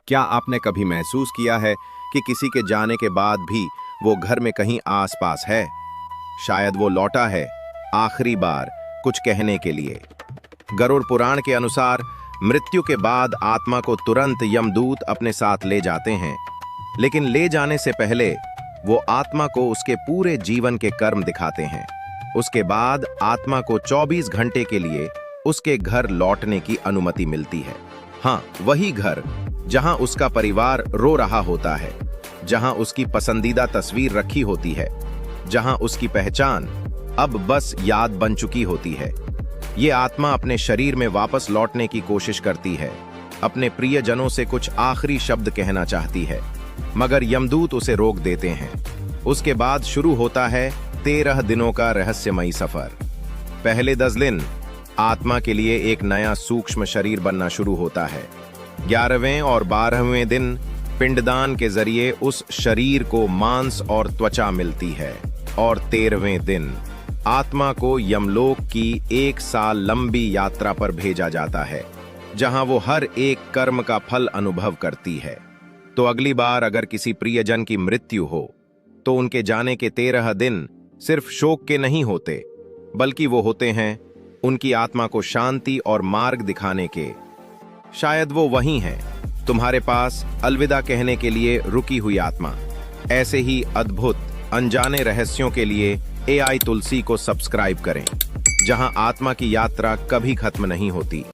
क्या आपने कभी महसूस किया है कि किसी के जाने के बाद भी वो घर में कहीं आसपास है? शायद वो लौटा है आखिरी बार कुछ कहने के लिए। गरुड़ पुराण के अनुसार मृत्यु के बाद आत्मा को तुरंत यमदूत अपने साथ ले जाते हैं, लेकिन ले जाने से पहले वो आत्मा को उसके पूरे जीवन के कर्म दिखाते हैं। उसके बाद आत्मा को 24 घंटे के लिए उसके घर लौटने की अनुमति मिलती है। हाँ, वही घर जहां उसका परिवार रो रहा होता है, जहां उसकी पसंदीदा तस्वीर रखी होती है, जहां उसकी पहचान अब बस याद बन चुकी होती है। ये आत्मा अपने शरीर में वापस लौटने की कोशिश करती है, अपने प्रियजनों से कुछ आखिरी शब्द कहना चाहती है, मगर यमदूत उसे रोक देते हैं। उसके बाद शुरू होता है 13 दिनों का रहस्यमयी सफर। पहले 10 दिन आत्मा के लिए एक नया सूक्ष्म शरीर बनना शुरू होता है। 11वें और 12वें दिन पिंडदान के जरिए उस शरीर को मांस और त्वचा मिलती है, और 13वें दिन आत्मा को यमलोक की 1 साल लंबी यात्रा पर भेजा जाता है, जहां वो हर एक कर्म का फल अनुभव करती है। तो अगली बार अगर किसी प्रियजन की मृत्यु हो, तो उनके जाने के 13 दिन सिर्फ शोक के नहीं होते, बल्कि वो होते हैं उनकी आत्मा को शांति और मार्ग दिखाने के। शायद वो वही हैं, तुम्हारे पास अलविदा कहने के लिए रुकी हुई आत्मा। ऐसे ही अद्भुत अनजाने रहस्यों के लिए AI तुलसी को सब्सक्राइब करें, जहां आत्मा की यात्रा कभी खत्म नहीं होती।